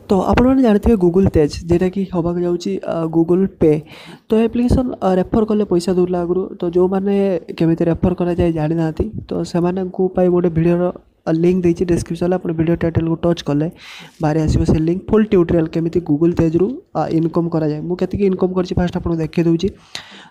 तो आपने जानते गूगल तेज जेटा कि हवाक जाऊँगी गूगल पे। तो एप्लिकेशन रेफर कले पैसा दूला आगु। तो जो मैंने केमी रेफर करा जाए जानी ना तो से गोटे भिडर लिंक देती डिस्क्रिप्शन आप वीडियो टाइटल को टच कले बाहर आसो से लिंक फुल ट्यूटोरियल केमी गूगल तेज रु इनकम करा जाए। मुझे केतिकी इनकम कर फास्ट आपको देखी दूँ।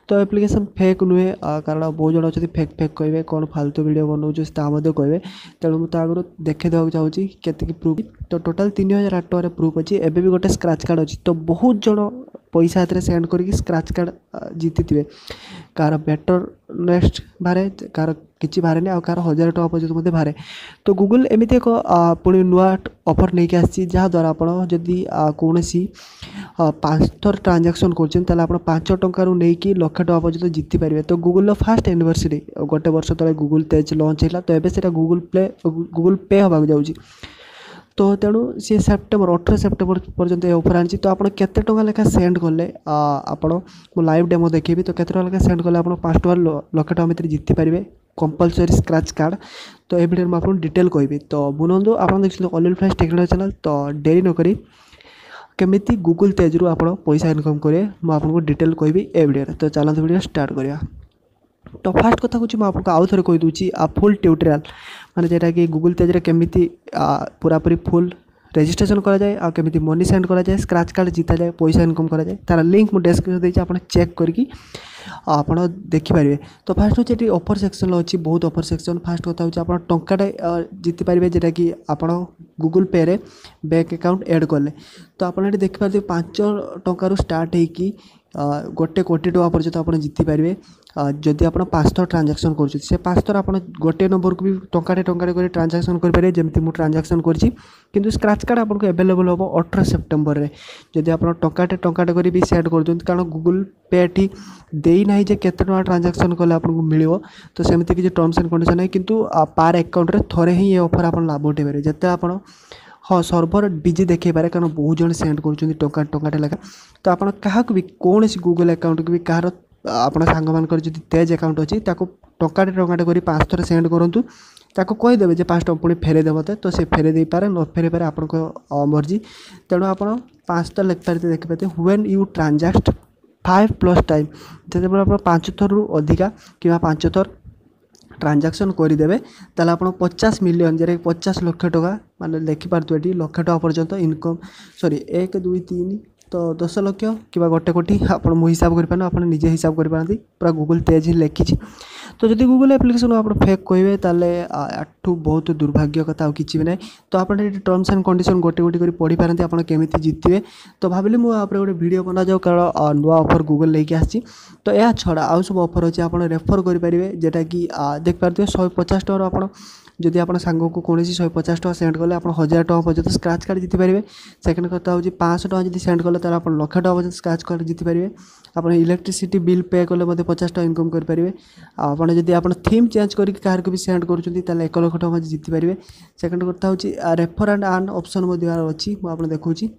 तो एप्लिकेशन फेक नुहे कारण बहुत जन अच्छे फेक फेक कहे कौन फालतू वीडियो बनाऊँ कहे तेणु मुझे आगुरी देखे देवाक चाहूँगी केतिकी प्रूफ। तो टोटाल 3008 टकर प्रूफ अच्छी एबी भी गोटे स्क्राच कार्ड अच्छी। तो बहुत जन पैसा हाथ में सेंड करके स्क्राच कार्ड जीति थे कार बेटर नेक्स्ट बारे कार किसी बारे आ कार 1000 टका पर्यटन बारे। तो गूगल एमती एक पुणी नुआ ऑफर नहीं कि आसी जहाँद्वारा आपड़ जदि कौन 5 थर ट्रांजैक्शन कर 5 टकर नहीं कि लक्ष टका पर्यटन जीति पारे। तो गूगल फास्ट एनिवर्सरी गोटे वर्ष तले गूगल तेज लॉन्च है। तो ये गूगल पे होगा जाऊँगी। तो तेणु सी सेप्टेम्बर 18 सेप्टेम्बर पर्यंत ऑफर आनी। तो आपड़ केते टका लेखा सेंड कले आपड़ लाइव डेमो देखी। तो केते टका लेखा सेंड कले आप 5 टका लक्ष टका भितर जीति पारे कंपलसरी स्क्राच कार्ड। तो ये वीडियो में आपको डिटेल कहबी। तो बुनंदु आप देखते ऑनलाइन्स टेक्निकल चैनल। तो डेरी नक केमिति गूगल तेज रु आप पैसा इनकम करेंगे मुझे आपको डिटेल कहबी ए वीडियो। तो चलते वीडियो स्टार्ट करिया। तो फास्ट कथा कुछ आपको आउ थे कहीदे फुल ट्यूटोरियल माने जेटा कि गूगल तेज केमिति पूरापूरी फुल रजिस्ट्रेशन करा जाए आ केमिति मनी सेंड करा जाए स्क्राच कार्ड जीता जाए पैसा इनकम करा जाए तार लिंक मुझे डिस्क्रिप्शन देती आप चेक करके आप देखिपारे। तो फास्ट हूँ ये ऑफर सेक्शन अच्छी बहुत ऑफर सेक्शन। फास्ट कथा हूँ आप टंकाटे जीति पारे जेटा कि आप गूगल पे रे बैंक अकाउंट ऐड कले। तो आप देखिपारे 5 टकर स्टार्ट होगी गोटे कोटी टका पर्यटन आप जीति पारे जदि आप 5 थर ट्रांजैक्शन कर 5 थर आप गोटे नंबर को भी टंकाटे कर ट्रांजैक्शन करेंगे जमी मुझे ट्रांजैक्शन कर स्क्राच कार्ड आपको अवेलेबल हम 18 सेप्टेम्बर में जदि आप टंकाटे कर भी सेंड कर दिखाँ कारण गूगल पे टी देना जे केते टका ट्रांजैक्शन कले आपको मिल। तो सेमती किसी टर्म्स एंड कंडीशन है किंतु पार अकाउंट थोड़े ही ये ऑफर आप लाभ उठे पारे जिते आप हाँ सर्वर बिजी देखे पारे कारण बहुत जन सेंड कर टंकाटे लेखा। तो आप क्या भी कौन गूगल अकाउंट को भी कहार आप सांग मान तेज अकाउंट अच्छी टंकाटे कर 5 थर सेंड करूँ ताको कहीदेवे जे 5 टका पुणी फेरेदे मते। तो से फेरे दे पारे न फेरे पारे आपको मर्जी। तेणु आप 5 थर लिख पारे देखिपारे व्हेन यू ट्रांजैक्ट 5+ टाइम जब आप 5 थर अधिका कि 5 थर ट्रांजैक्शन करदेवे ताले आप 50 मिलियन जे 50 लक्ष टका माने देखिपारे ये लक्ष टका पर्यंत इनकम सॉरी 1 2 3 तो 10 लक्ष कि गोटे कोटी आप हिसाब कर आप निजे हिसाब कर पारती पूरा गूगल तेज ही लिखी। तो जब गूगल एप्लिकेशन आप फेक कहे ताले आठू बहुत दुर्भाग्य कथा किसी भी ना। तो आप टर्म्स एंड कंडीशन गोटे गोटे कर पढ़ी पारती आप केमिति जीतवे। तो भाविली मुझे गोटे वीडियो बना जाओ कारण नुआ ऑफर गूगल लेके आसी। तो यह छड़ा आउ सब ऑफर अच्छे आप रेफर करेंगे जेटा कि देखिपारे 150 टकर आप जदि आप सांग को कौन 150 टका सेंड कले आप 1000 टका पर्यटन स्क्राच कार्ड जीति पारे। सेकेंड कथा हूँ 500 टका जब सेंड कले आप लक्ष टका पर्यटन स्क्राच कार्ड जीति पारे। आप इलेक्ट्रिसिटी बिल पे कले 50 टका इनकम करेंगे। आप जब आप थीम चेंज करके क्या भी सेंड कर 1 लक्ष टका जीति पारे। सेकेंड कथा हूँ रेफर एंड अर्न ऑप्शन अच्छी मुझे देखा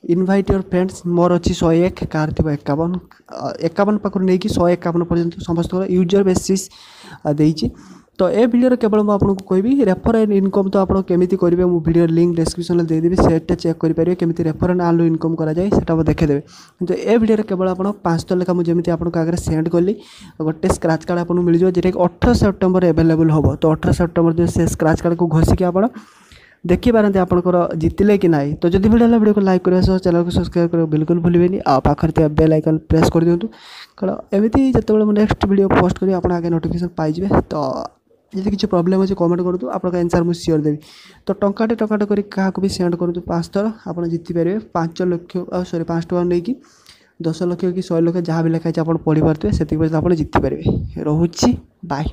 इनवाइट योर फ्रेंड्स मोर अच्छी 101 कार थी 51 पाखर नहीं कि 151 पर्यटन समस्त यूजर बेसीस देती। तो ये वीडियो केवल मुझे आपको कहबी रेफर एंड इनकम तो आप केमिति करेंगे मुझे वीडियो लिंक डिस्क्रिप्शन में देदेवी सेटा चेक करेंगे केमिति रेफर एंड अर्न इनकम करा जाए सेटा देखेदेवे। तो ये वीडियो केवल आप 5 थर लेखा मुझे आपको आगे सेंड कली गोटे स्क्राच कार्ड आपको मिल जाए जेटा 18 सेप्टेम्बर अवेलेबल हम। तो 18 सेप्टेम्बर जो से स्क्राच कार्ड को घोषिकी आप देखिपारती आपंकर जीतिले कि ना। तो जब वीडियो को लाइक करने चैनल को सब्सक्राइब कर बिल्कुल भूलें पाखे बेल आइकन प्रेस कर दिंतु कारण एमती जिते नेक्स्ट वीडियो पोस्ट करी आप आगे नोटिफिकेशन पाइबे। तो यदि किसी प्रॉब्लम अच्छे कमेंट करूँ आपका आंसर मुझे सियोर देवी। तो टंकाटे कर क्या भी सेंड करूँ 5 थर आप जीति पारे 5 लक्ष सॉरी 5 टका नहीं कि 10 लक्ष कि 100 लक्ष जहाँ भी लिखाई आप पढ़ी पारे से आप जीति पारे। रोची बाय।